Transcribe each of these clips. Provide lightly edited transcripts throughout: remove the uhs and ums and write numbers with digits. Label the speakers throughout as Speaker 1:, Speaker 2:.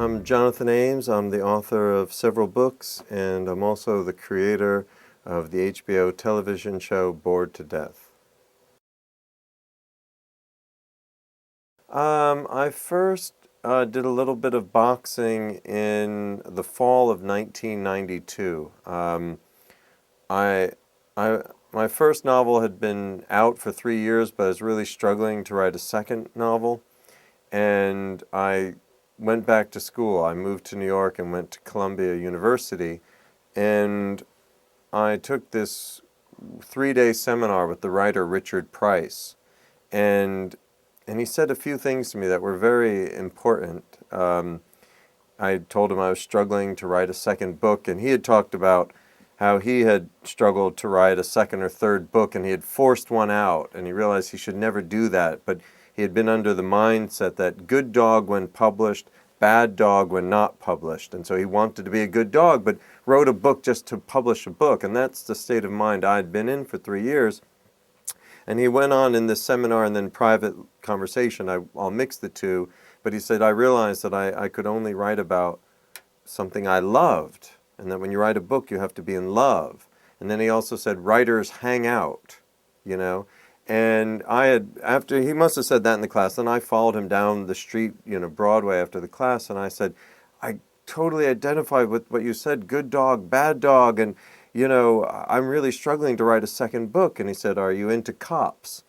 Speaker 1: I'm Jonathan Ames. I'm the author of several books, and I'm also the creator of the HBO television show Bored to Death. I first did a little bit of boxing in the fall of 1992. I, I, my first novel had been out for 3 years, but I was really struggling to write a second novel, and I went back to school. I moved to New York and went to Columbia University, and I took this 3-day seminar with the writer Richard Price, and and he said a few things to me that were very important. I told him I was struggling to write a second book, and he had talked about how he had struggled to write a second or third book, and he had forced one out, and he realized he should never do that, but he had been under the mindset that good dog when published, bad dog when not published, and so he wanted to be a good dog, but wrote a book just to publish a book, and that's the state of mind I'd been in for 3 years. And he went on in this seminar and then private conversation, I'll mix the two, but he said, I realized that I could only write about something I loved, and that when you write a book, you have to be in love. And then he also said, writers hang out, you know. And after he must have said that in the class, then I followed him down the street, Broadway after the class, and I said, I totally identify with what you said, good dog, bad dog, and, I'm really struggling to write a second book. And he said, are you into cops?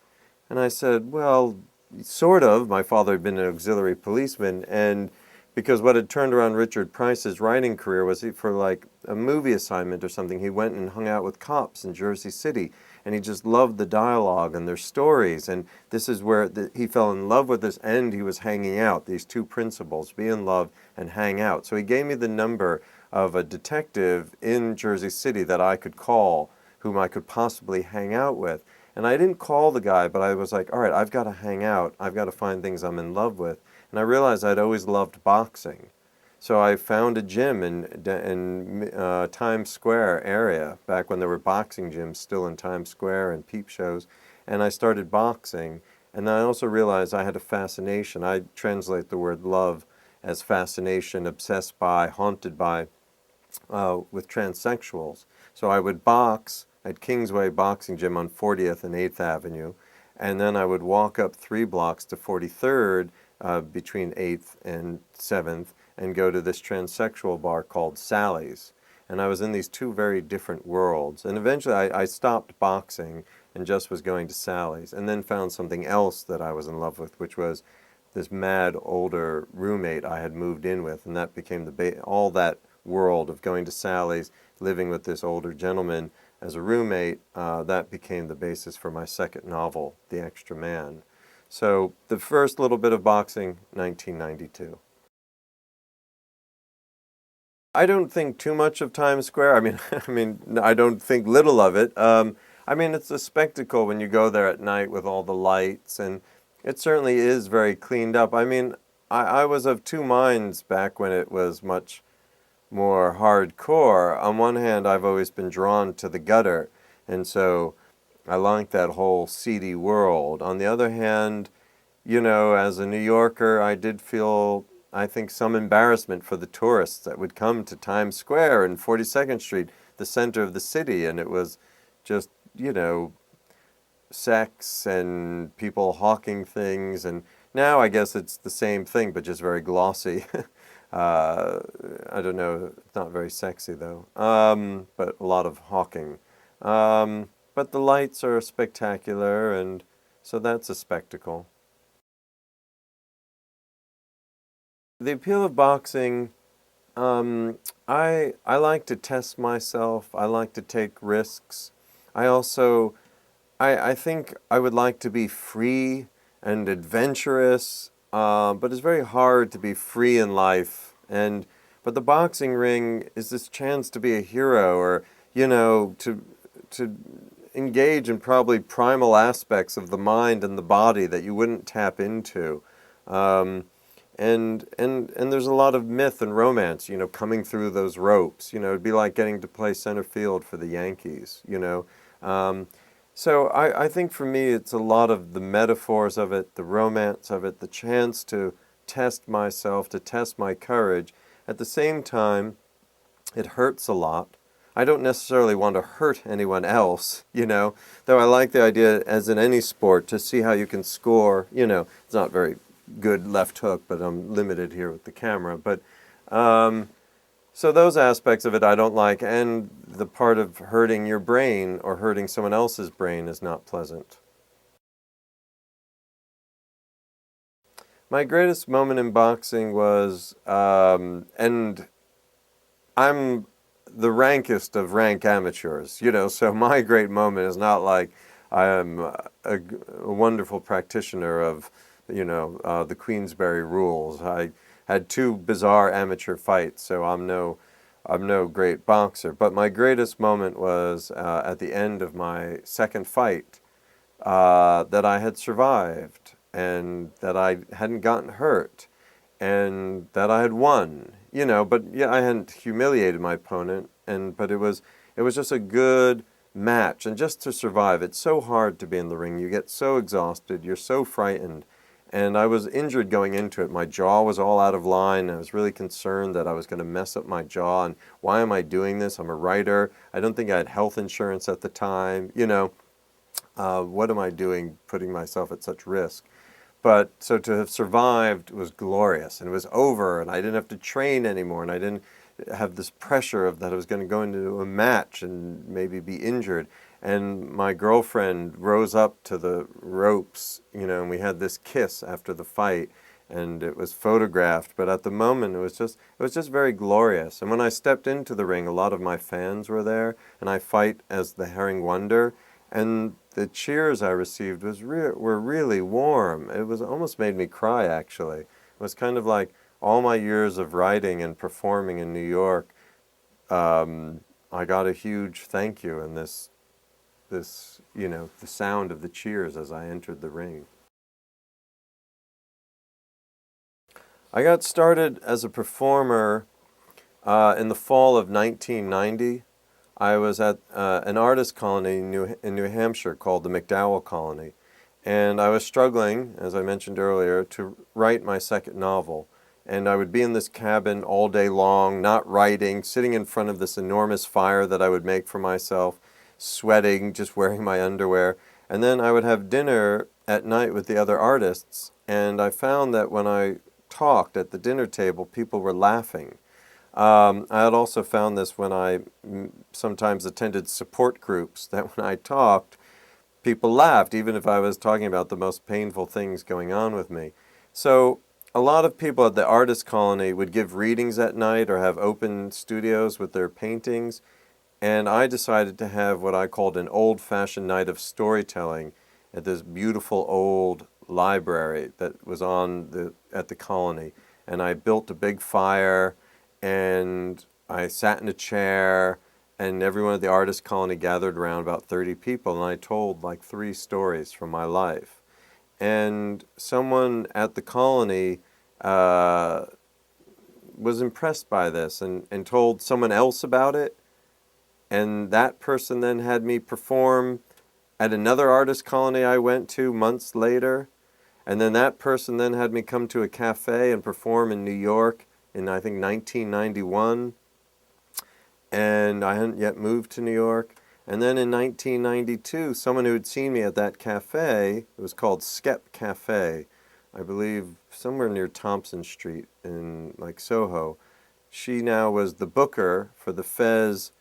Speaker 1: And I said, well, sort of. My father had been an auxiliary policeman, and because what had turned around Richard Price's writing career was for like a movie assignment or something, he went and hung out with cops in Jersey City, and he just loved the dialogue and their stories, and this is where he fell in love with this, and he was hanging out, these two principles, be in love and hang out. So he gave me the number of a detective in Jersey City that I could call, whom I could possibly hang out with. And I didn't call the guy, but I was like, all right, I've got to hang out. I've got to find things I'm in love with. And I realized I'd always loved boxing. So I found a gym in Times Square area, back when there were boxing gyms still in Times Square and peep shows. And I started boxing. And then I also realized I had a fascination. I translate the word love as fascination, obsessed by, haunted by, with transsexuals. So I would box at Kingsway Boxing Gym on 40th and 8th Avenue, and then I would walk up 3 blocks to 43rd between 8th and 7th and go to this transsexual bar called Sally's. And I was in these two very different worlds. And eventually I stopped boxing and just was going to Sally's, and then found something else that I was in love with, which was this mad older roommate I had moved in with, and that became all that world of going to Sally's, living with this older gentleman as a roommate, that became the basis for my second novel, The Extra Man. So the first little bit of boxing, 1992. I don't think too much of Times Square. I don't think little of it. It's a spectacle when you go there at night with all the lights, and it certainly is very cleaned up. I was of two minds back when it was much more hardcore. On one hand, I've always been drawn to the gutter, and so I like that whole seedy world. On the other hand, as a New Yorker, I did feel, I think, some embarrassment for the tourists that would come to Times Square and 42nd Street, the center of the city, and it was just, sex and people hawking things, and now I guess it's the same thing, but just very glossy. I don't know, it's not very sexy though, but a lot of hawking. But the lights are spectacular, and so that's a spectacle. The appeal of boxing, I like to test myself. I like to take risks. I also, I think I would like to be free and adventurous, but it's very hard to be free in life. But the boxing ring is this chance to be a hero, or to engage in probably primal aspects of the mind and the body that you wouldn't tap into. And there's a lot of myth and romance, coming through those ropes. It'd be like getting to play center field for the Yankees. So I think for me it's a lot of the metaphors of it, the romance of it, the chance to test myself, to test my courage. At the same time, it hurts a lot. I don't necessarily want to hurt anyone else, though I like the idea, as in any sport, to see how you can score. It's not very good left hook, but I'm limited here with the camera. But so those aspects of it I don't like, and the part of hurting your brain or hurting someone else's brain is not pleasant. My greatest moment in boxing was, and I'm the rankest of rank amateurs, so my great moment is not like I am a wonderful practitioner of, the Queensberry rules. I had two bizarre amateur fights, so I'm no great boxer. But my greatest moment was at the end of my second fight, that I had survived and that I hadn't gotten hurt and that I had won. But yeah, I hadn't humiliated my opponent, but it was just a good match, and just to survive. It's so hard to be in the ring. You get so exhausted, you're so frightened. And I was injured going into it. My jaw was all out of line. I was really concerned that I was going to mess up my jaw. And why am I doing this? I'm a writer. I don't think I had health insurance at the time. What am I doing putting myself at such risk? But so to have survived was glorious, and it was over, and I didn't have to train anymore, and I didn't have this pressure of that I was going to go into a match and maybe be injured. And my girlfriend rose up to the ropes, and we had this kiss after the fight, and it was photographed. But at the moment, it was just very glorious. And when I stepped into the ring, a lot of my fans were there, and I fight as the Herring Wonder. And the cheers I received were really warm. It was almost made me cry, actually. It was kind of like all my years of writing and performing in New York. I got a huge thank you, and the sound of the cheers as I entered the ring. I got started as a performer in the fall of 1990. I was at an artist colony in New Hampshire called the McDowell Colony, and I was struggling, as I mentioned earlier, to write my second novel. And I would be in this cabin all day long, not writing, sitting in front of this enormous fire that I would make for myself, sweating, just wearing my underwear. And then I would have dinner at night with the other artists, and I found that when I talked at the dinner table, people were laughing. I had also found this when I sometimes attended support groups, that when I talked, people laughed, even if I was talking about the most painful things going on with me. So a lot of people at the artist colony would give readings at night or have open studios with their paintings, and I decided to have what I called an old-fashioned night of storytelling at this beautiful old library that was at the colony. And I built a big fire, and I sat in a chair, and everyone at the artist colony gathered around, about 30 people, and I told like 3 stories from my life. And someone at the colony was impressed by this and told someone else about it, and that person then had me perform at another artist colony I went to months later, and then that person then had me come to a cafe and perform in New York in, I think, 1991, and I hadn't yet moved to New York. And then in 1992, someone who had seen me at that cafe, it was called Skep Cafe, I believe somewhere near Thompson Street in like Soho. She now was the booker for the Fez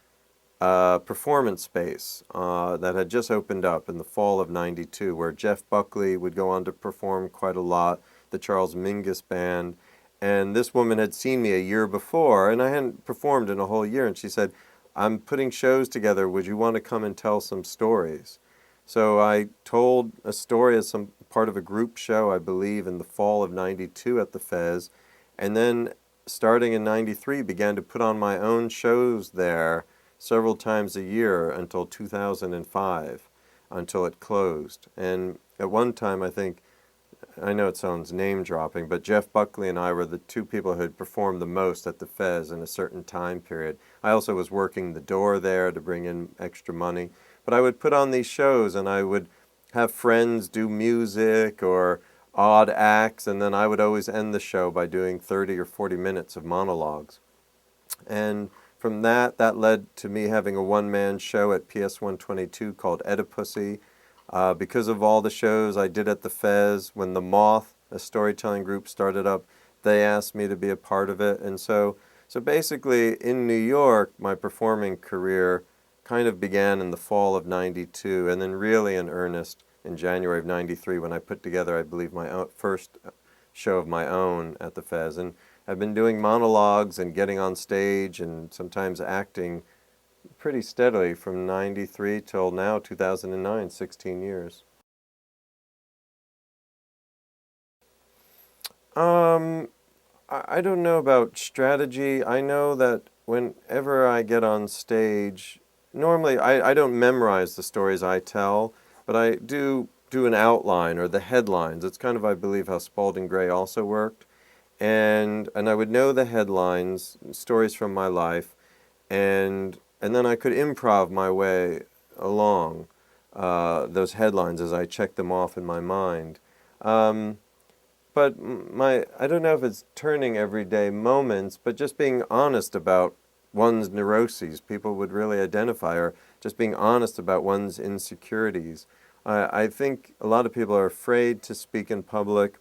Speaker 1: performance space that had just opened up in the fall of '92, where Jeff Buckley would go on to perform quite a lot, the Charles Mingus Band. And this woman had seen me a year before, and I hadn't performed in a whole year, and she said, "I'm putting shows together. Would you want to come and tell some stories?" So I told a story as some part of a group show, I believe, in the fall of '92 at the Fez, and then starting in '93 began to put on my own shows there several times a year until 2005, until it closed. And at one time, I know it sounds name-dropping, but Jeff Buckley and I were the 2 people who had performed the most at the Fez in a certain time period. I also was working the door there to bring in extra money. But I would put on these shows, and I would have friends do music or odd acts, and then I would always end the show by doing 30 or 40 minutes of monologues. And from that, that led to me having a one-man show at PS 122 called Oedipusy. Because of all the shows I did at the Fez, when the Moth, a storytelling group, started up, they asked me to be a part of it. And so basically, in New York, my performing career kind of began in the fall of '92, and then really in earnest in January of '93 when I put together, I believe, my first show of my own at the Fez. And I've been doing monologues and getting on stage and sometimes acting pretty steadily from '93 till now, 2009, 16 years. Um, I don't know about strategy. I know that whenever I get on stage, normally I don't memorize the stories I tell, but I do an outline or the headlines. It's kind of, I believe, how Spalding Gray also worked. And I would know the headlines, stories from my life, and then I could improv my way along those headlines as I check them off in my mind. Um, but I don't know if it's turning everyday moments, but just being honest about one's neuroses, people would really identify, or just being honest about one's insecurities. I think a lot of people are afraid to speak in public.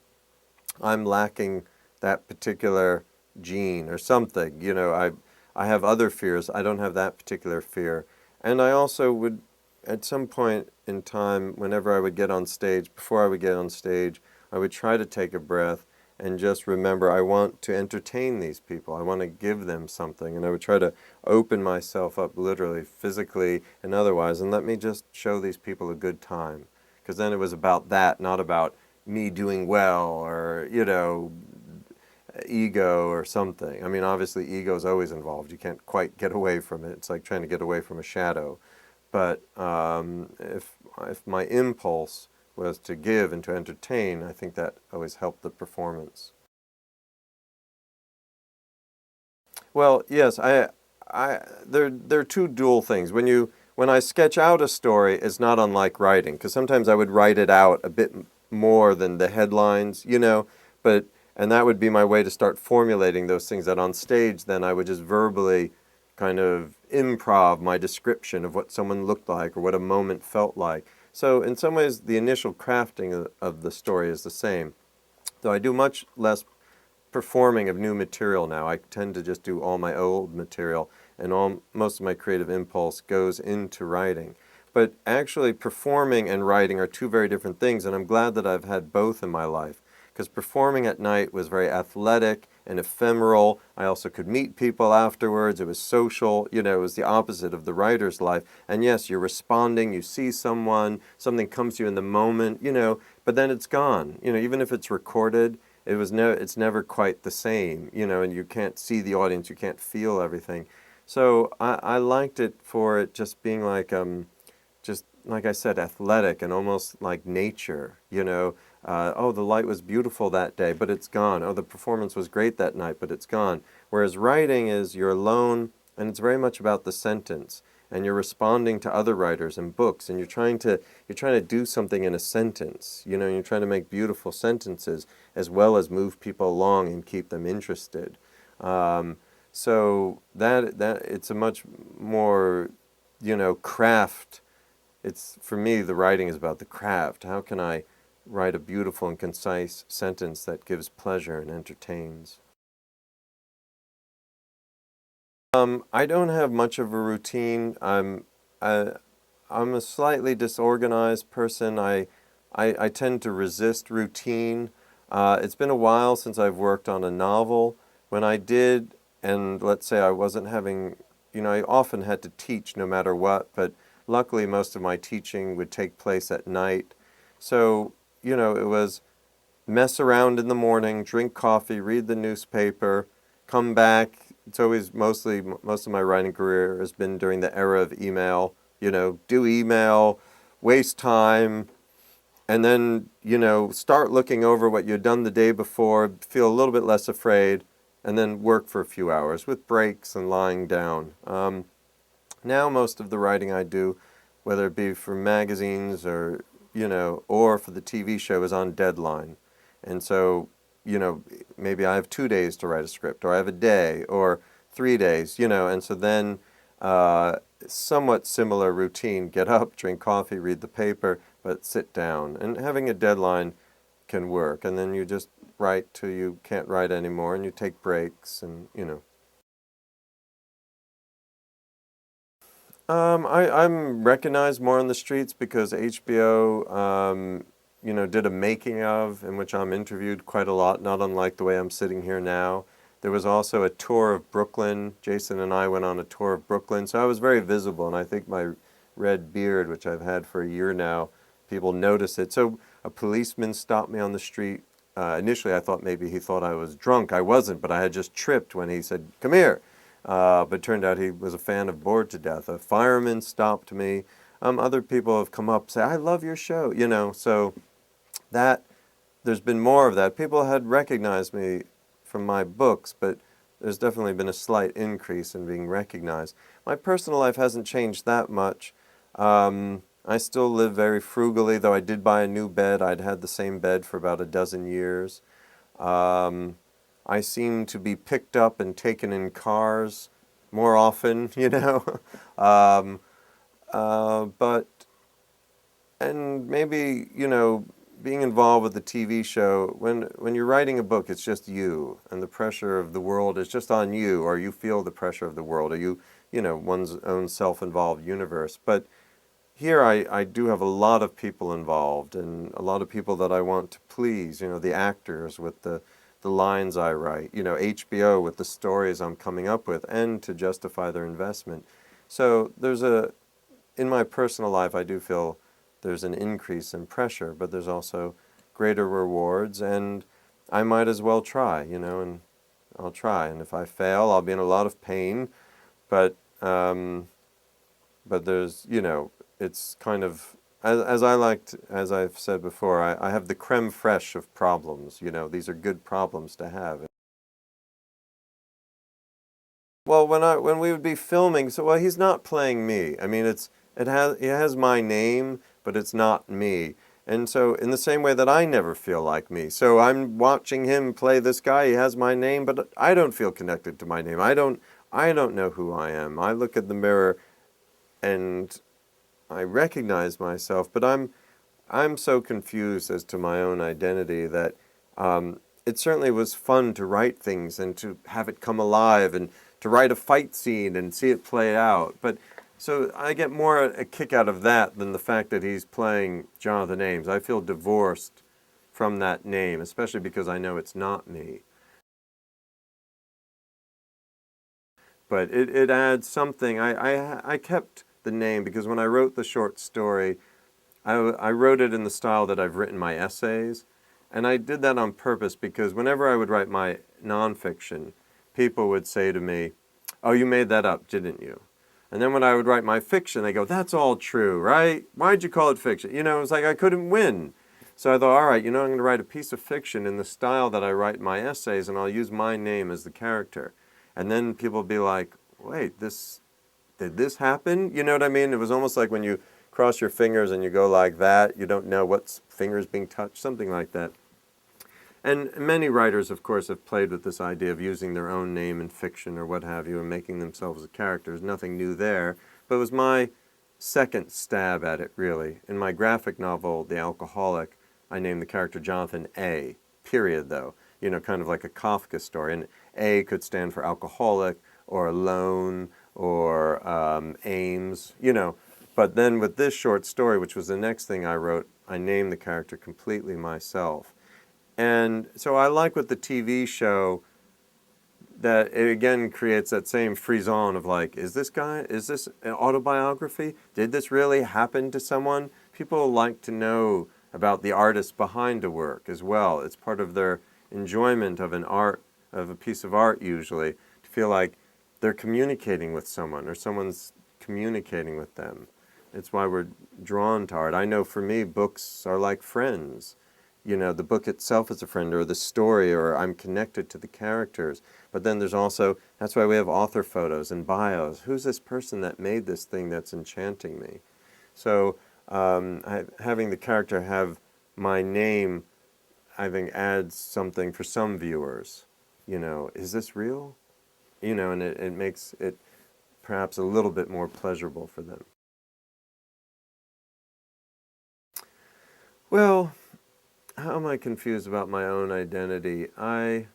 Speaker 1: I'm lacking that particular gene or something. I have other fears. I don't have that particular fear. And I also would, at some point in time, whenever I would get on stage, before I would get on stage, I would try to take a breath and just remember I want to entertain these people. I want to give them something. And I would try to open myself up literally, physically, and otherwise, and let me just show these people a good time. Because then it was about that, not about me doing well or, ego or something. I mean, obviously ego is always involved. You can't quite get away from it. It's like trying to get away from a shadow. But if my impulse was to give and to entertain, I think that always helped the performance. Well, yes, they're two dual things. When I sketch out a story, it's not unlike writing, because sometimes I would write it out a bit more than the headlines, but and that would be my way to start formulating those things. That on stage, then I would just verbally kind of improv my description of what someone looked like or what a moment felt like. So in some ways, the initial crafting of the story is the same, though I do much less performing of new material now. I tend to just do all my old material, and most of my creative impulse goes into writing. But actually, performing and writing are two very different things, and I'm glad that I've had both in my life. Because performing at night was very athletic and ephemeral. I also could meet people afterwards. It was social. It was the opposite of the writer's life. And yes, you're responding, you see someone, something comes to you in the moment, but then it's gone. Even if it's recorded, it's never quite the same, and you can't see the audience, you can't feel everything. So I liked it for it just being like, just like I said, athletic and almost like nature. Oh, the light was beautiful that day, but it's gone. Oh, the performance was great that night, but it's gone. Whereas writing is you're alone, and it's very much about the sentence, and you're responding to other writers and books, and you're trying to do something in a sentence. You're trying to make beautiful sentences as well as move people along and keep them interested. So that it's a much more, craft. It's, for me, the writing is about the craft. How can I write a beautiful and concise sentence that gives pleasure and entertains? I don't have much of a routine. I, I'm a slightly disorganized person. I tend to resist routine. It's been a while since I've worked on a novel. When I did, and let's say I wasn't having, I often had to teach no matter what, but luckily most of my teaching would take place at night. So, it was mess around in the morning, drink coffee, read the newspaper, come back. It's always most of my writing career has been during the era of email. Do email, waste time, and then, start looking over what you'd done the day before, feel a little bit less afraid, and then work for a few hours with breaks and lying down. Now most of the writing I do, whether it be for magazines or for the TV show, is on deadline. And so, you know, maybe I have 2 days to write a script, or I have a day, or 3 days, you know, and so then uh, somewhat similar routine, get up, drink coffee, read the paper, but sit down. And having a deadline can work. And then you just write till you can't write anymore, and you take breaks, and, you know. I'm recognized more on the streets because HBO, you know, did a making of in which I'm interviewed quite a lot, not unlike the way I'm sitting here now. There was also a tour of Brooklyn. Jason and I went on a tour of Brooklyn, so I was very visible, and I think my red beard, which I've had for a year now, people notice it. So a policeman stopped me on the street. Initially, I thought maybe he thought I was drunk. I wasn't, but I had just tripped when he said, "Come here." But it turned out he was a fan of Bored to Death. A fireman stopped me. Other people have come up and say, "I love your show," you know. So that there's been more of that. People had recognized me from my books, but there's definitely been a slight increase in being recognized. My personal life hasn't changed that much. I still live very frugally, though I did buy a new bed. I'd had the same bed for about a dozen years. Um, I seem to be picked up and taken in cars more often, you know. um, but and maybe, you know, being involved with the TV show, when you're writing a book, it's just you, and the pressure of the world is just on you, or you feel the pressure of the world, or you know, one's own self-involved universe. But here I do have a lot of people involved, and a lot of people that I want to please, you know, the actors with the lines I write, you know, HBO with the stories I'm coming up with, and to justify their investment. So in my personal life, I do feel there's an increase in pressure, but there's also greater rewards, and I might as well try, you know, and I'll try. And if I fail, I'll be in a lot of pain, but um, but there's, you know, it's kind of, as I've said before, I have the creme fraiche of problems, you know, these are good problems to have. Well, when we would be filming, so well, he's not playing me. I mean, it has my name, but it's not me. And so, in the same way that I never feel like me, so I'm watching him play this guy. He has my name, but I don't feel connected to my name. I don't know who I am. I look at the mirror and I recognize myself, but I'm so confused as to my own identity that it certainly was fun to write things and to have it come alive and to write a fight scene and see it play out. But so I get more a kick out of that than the fact that he's playing Jonathan Ames. I feel divorced from that name, especially because I know it's not me. But it adds something. I kept the name because when I wrote the short story, I wrote it in the style that I've written my essays. And I did that on purpose because whenever I would write my nonfiction, people would say to me, "Oh, you made that up, didn't you?" And then when I would write my fiction, they go, "That's all true, right? Why'd you call it fiction?" You know, it was like I couldn't win. So I thought, all right, you know, I'm going to write a piece of fiction in the style that I write my essays, and I'll use my name as the character. And then people will be like, "Wait, did this happen?" You know what I mean? It was almost like when you cross your fingers and you go like that, you don't know what finger's being touched, something like that. And many writers, of course, have played with this idea of using their own name in fiction or what have you and making themselves a character. There's nothing new there. But it was my second stab at it, really. In my graphic novel, The Alcoholic, I named the character Jonathan A., period, though. You know, kind of like a Kafka story. And A could stand for alcoholic or alone or Ames, you know. But then with this short story, which was the next thing I wrote, I named the character completely myself. And so I like with the TV show that it again creates that same frisson of like, is this an autobiography? Did this really happen to someone? People like to know about the artist behind a work as well. It's part of their enjoyment of of a piece of art usually, to feel like they're communicating with someone or someone's communicating with them. It's why we're drawn to art. I know for me, books are like friends. You know, the book itself is a friend, or the story, or I'm connected to the characters. But then there's also, that's why we have author photos and bios. Who's this person that made this thing that's enchanting me? So having the character have my name I think adds something for some viewers. Is this real? And it makes it perhaps a little bit more pleasurable for them. Well, how am I confused about my own identity? I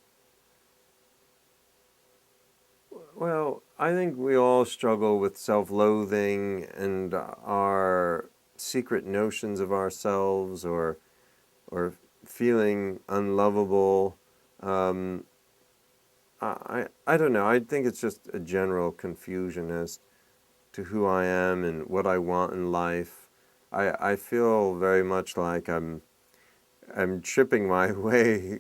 Speaker 1: think we all struggle with self-loathing and our secret notions of ourselves, or feeling unlovable. Um, I don't know. I think it's just a general confusion as to who I am and what I want in life. I feel very much like I'm chipping my way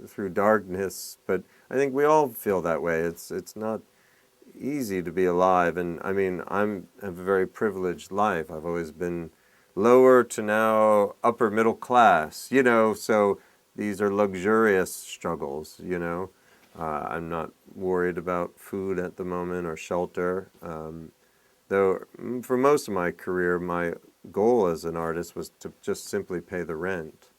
Speaker 1: through darkness, but I think we all feel that way. It's not easy to be alive, and I mean, have a very privileged life. I've always been lower to now upper middle class, so these are luxurious struggles. I'm not worried about food at the moment or shelter, though for most of my career, my goal as an artist was to just simply pay the rent.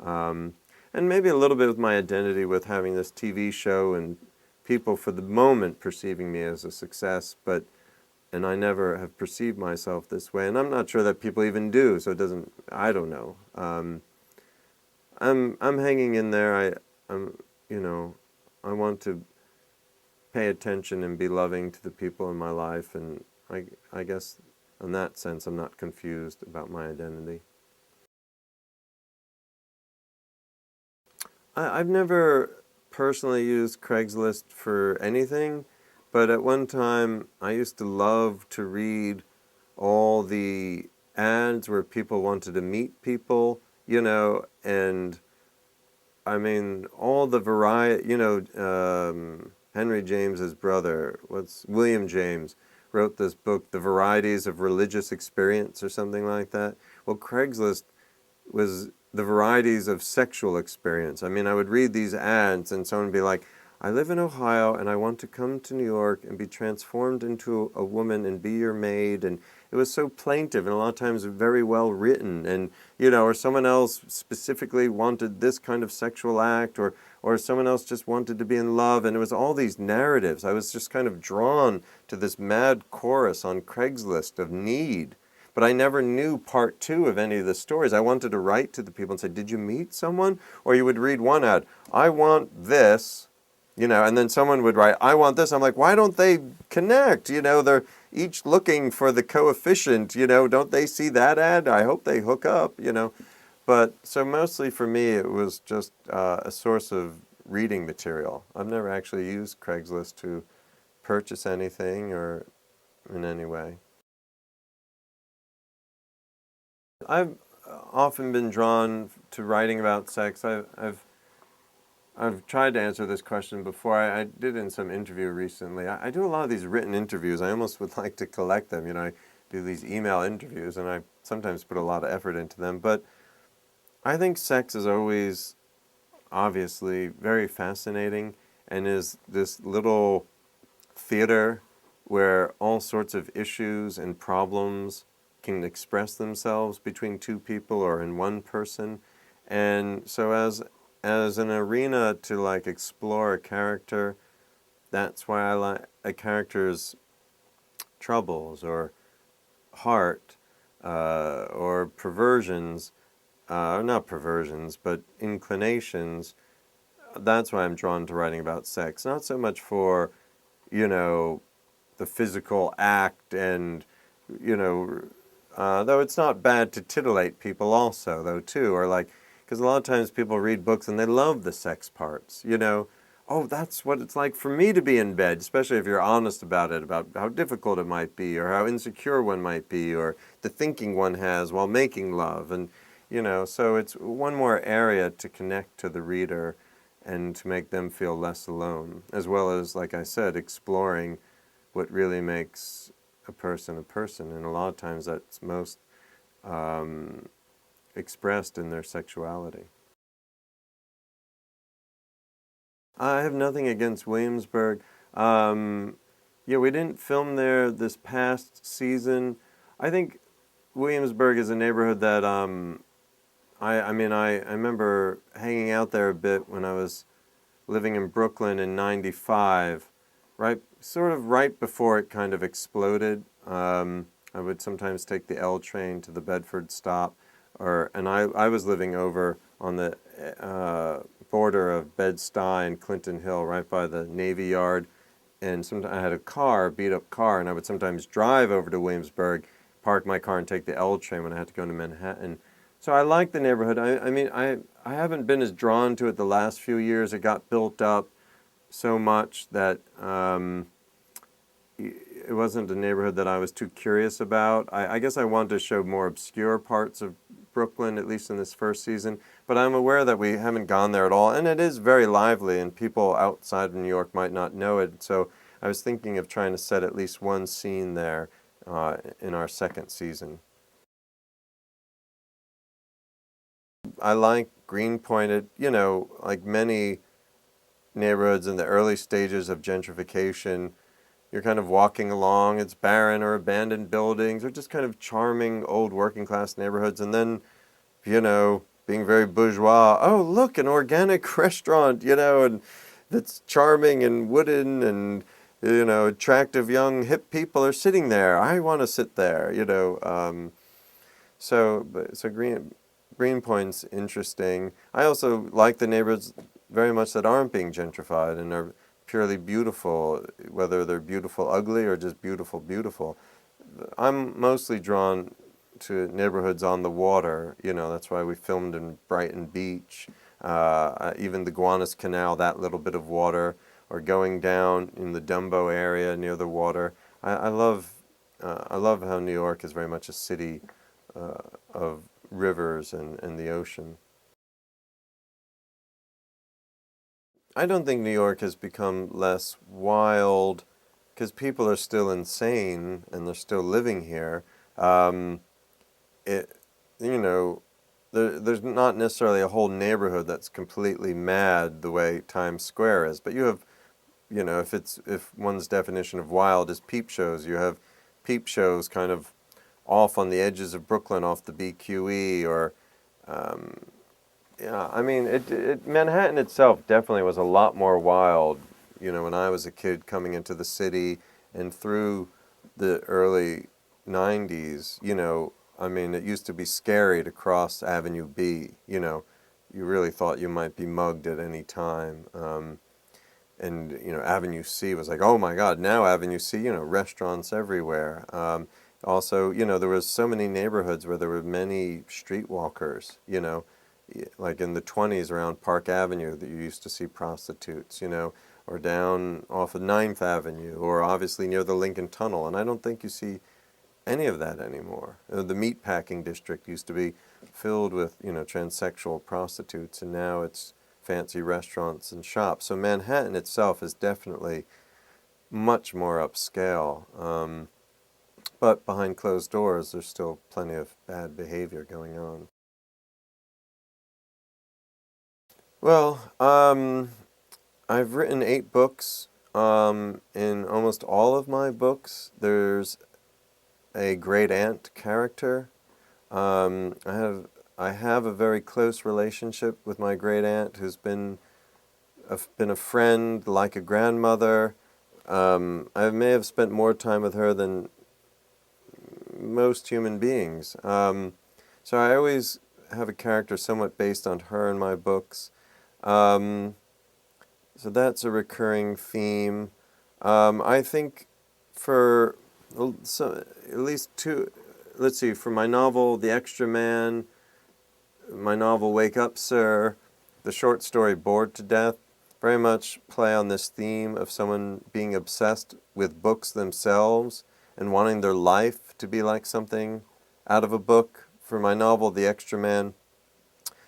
Speaker 1: Um, and maybe a little bit with my identity with having this TV show and people for the moment perceiving me as a success, and I never have perceived myself this way, and I'm not sure that people even do, so I don't know. I'm hanging in there. I'm, you know, I want to pay attention and be loving to the people in my life, and I guess in that sense I'm not confused about my identity. I've never personally used Craigslist for anything, but at one time I used to love to read all the ads where people wanted to meet people, and I mean, all the variety, Henry James's brother, William James, wrote this book, The Varieties of Religious Experience, or something like that. Well, Craigslist was the varieties of sexual experience. I mean, I would read these ads and someone would be like, I live in Ohio and I want to come to New York and be transformed into a woman and be your maid. And it was so plaintive and a lot of times very well written. And, or someone else specifically wanted this kind of sexual act, or someone else just wanted to be in love. And it was all these narratives. I was just kind of drawn to this mad chorus on Craigslist of need. But I never knew part two of any of the stories. I wanted to write to the people and say, did you meet someone? Or you would read one ad, I want this, and then someone would write, I want this. I'm like, why don't they connect? They're each looking for the coefficient, don't they see that ad? I hope they hook up. But so mostly for me, it was just a source of reading material. I've never actually used Craigslist to purchase anything or in any way. I've often been drawn to writing about sex. I've tried to answer this question before. I did in some interview recently. I do a lot of these written interviews. I almost would like to collect them. I do these email interviews, and I sometimes put a lot of effort into them. But I think sex is always obviously very fascinating and is this little theater where all sorts of issues and problems can express themselves between two people or in one person. And so as an arena to like explore a character, that's why I like a character's troubles or heart, or perversions, or not perversions, but inclinations. That's why I'm drawn to writing about sex. Not so much for, you know, the physical act and, you know, though it's not bad to titillate people also, though, too, or like, because a lot of times people read books and they love the sex parts. Oh, that's what it's like for me to be in bed, especially if you're honest about it, about how difficult it might be, or how insecure one might be, or the thinking one has while making love. And, so it's one more area to connect to the reader and to make them feel less alone, as well as, like I said, exploring what really makes a person a person. And a lot of times that's most um, expressed in their sexuality. I have nothing against Williamsburg. Um, yeah, we didn't film there this past season. I think Williamsburg is a neighborhood that I remember hanging out there a bit when I was living in Brooklyn in '95, sort of right before it kind of exploded. I would sometimes take the L train to the Bedford stop, I was living over on the border of Bed-Stuy and Clinton Hill, right by the Navy Yard. And sometimes I had a car, beat up car, and I would sometimes drive over to Williamsburg, park my car, and take the L train when I had to go to Manhattan. So I like the neighborhood. I haven't been as drawn to it the last few years. It got built up so much that it wasn't a neighborhood that I was too curious about. I guess I wanted to show more obscure parts of Brooklyn, at least in this first season. But I'm aware that we haven't gone there at all. And it is very lively, and people outside of New York might not know it. So I was thinking of trying to set at least one scene there in our second season. I like Greenpoint. Like many neighborhoods in the early stages of gentrification, you're kind of walking along, it's barren or abandoned buildings or just kind of charming old working class neighborhoods. And then, being very bourgeois, oh, look, an organic restaurant, and that's charming and wooden and, attractive young hip people are sitting there. I want to sit there, So Greenpoint's interesting. I also like the neighborhoods very much that aren't being gentrified and are purely beautiful, whether they're beautiful ugly or just beautiful beautiful. I'm mostly drawn to neighborhoods on the water. That's why we filmed in Brighton Beach, even the Gowanus Canal, that little bit of water, or going down in the Dumbo area near the water. I love how New York is very much a city of rivers and the ocean. I don't think New York has become less wild because people are still insane and they're still living here. Um, it, you know, there's not necessarily a whole neighborhood that's completely mad the way Times Square is, but you have, if one's definition of wild is peep shows, you have peep shows kind of off on the edges of Brooklyn, off the BQE, or um, yeah, Manhattan itself definitely was a lot more wild, when I was a kid coming into the city and through the early 90s, it used to be scary to cross Avenue B, you really thought you might be mugged at any time. Avenue C was like, oh my God, now Avenue C, restaurants everywhere. Also, there was so many neighborhoods where there were many streetwalkers, like in the 20s around Park Avenue that you used to see prostitutes, or down off of Ninth Avenue, or obviously near the Lincoln Tunnel. And I don't think you see any of that anymore. The meatpacking district used to be filled with, transsexual prostitutes, and now it's fancy restaurants and shops. So Manhattan itself is definitely much more upscale. But behind closed doors, there's still plenty of bad behavior going on. Well, I've written 8 books. In almost all of my books, there's a great aunt character. I have a very close relationship with my great aunt, who's been a friend, like a grandmother. I may have spent more time with her than most human beings. So I always have a character somewhat based on her in my books. Um, so that's a recurring theme. I think for at least two, let's see, for my novel, The Extra Man, my novel, Wake Up, Sir, the short story, Bored to Death, very much play on this theme of someone being obsessed with books themselves and wanting their life to be like something out of a book. For my novel, The Extra Man,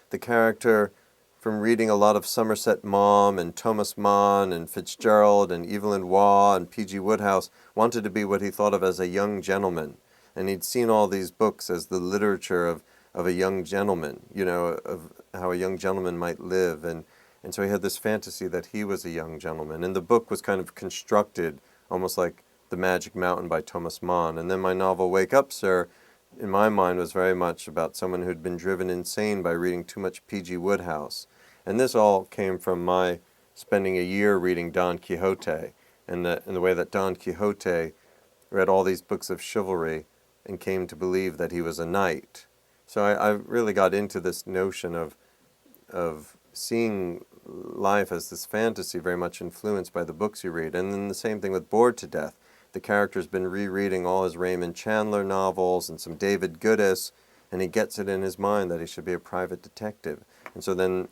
Speaker 1: the character, from reading a lot of Somerset Maugham and Thomas Mann and Fitzgerald and Evelyn Waugh and P.G. Wodehouse, wanted to be what he thought of as a young gentleman. And he'd seen all these books as the literature of a young gentleman, of how a young gentleman might live. And so he had this fantasy that he was a young gentleman. And the book was kind of constructed almost like The Magic Mountain by Thomas Mann. And then my novel, Wake Up, Sir, in my mind, was very much about someone who'd been driven insane by reading too much P.G. Wodehouse. And this all came from my spending a year reading Don Quixote, and the way that Don Quixote read all these books of chivalry and came to believe that he was a knight. So I really got into this notion of seeing life as this fantasy very much influenced by the books you read. And then the same thing with Bored to Death. The character's been rereading all his Raymond Chandler novels and some David Goodis, and he gets it in his mind that he should be a private detective. And so then,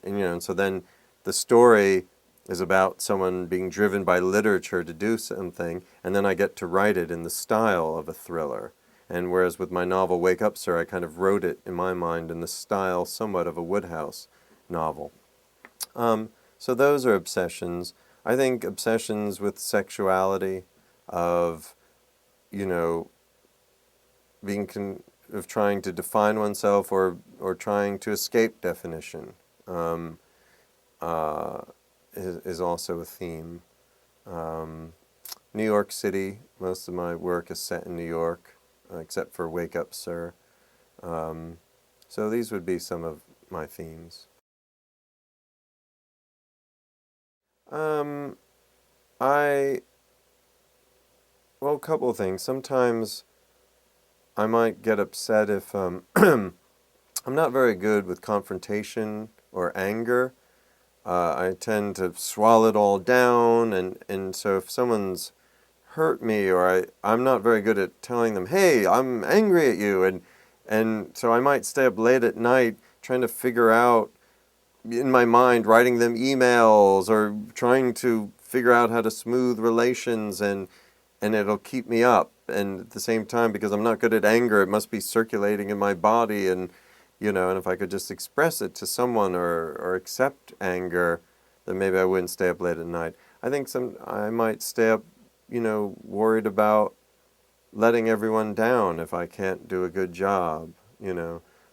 Speaker 1: the story is about someone being driven by literature to do something, and then I get to write it in the style of a thriller. And whereas with my novel Wake Up, Sir, I kind of wrote it in my mind in the style somewhat of a Wodehouse novel. So those are obsessions. I think obsessions with sexuality, of, of trying to define oneself or trying to escape definition, is also a theme. New York City, most of my work is set in New York, except for Wake Up, Sir. So these would be some of my themes. Well, a couple of things. Sometimes I might get upset if I'm not very good with confrontation or anger. I tend to swallow it all down, and so if someone's hurt me, or I'm not very good at telling them, hey, I'm angry at you, and so I might stay up late at night trying to figure out, in my mind, writing them emails or trying to figure out how to smooth relations, and it'll keep me up. And at the same time, because I'm not good at anger, it must be circulating in my body, and and if I could just express it to someone or accept anger, then maybe I wouldn't stay up late at night. I think I might stay up, worried about letting everyone down if I can't do a good job,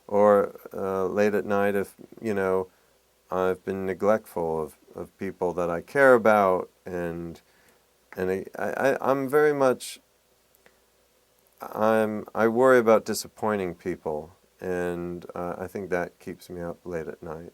Speaker 1: or late at night if, I've been neglectful of people that I care about, and I'm very much, I worry about disappointing people, and I think that keeps me up late at night.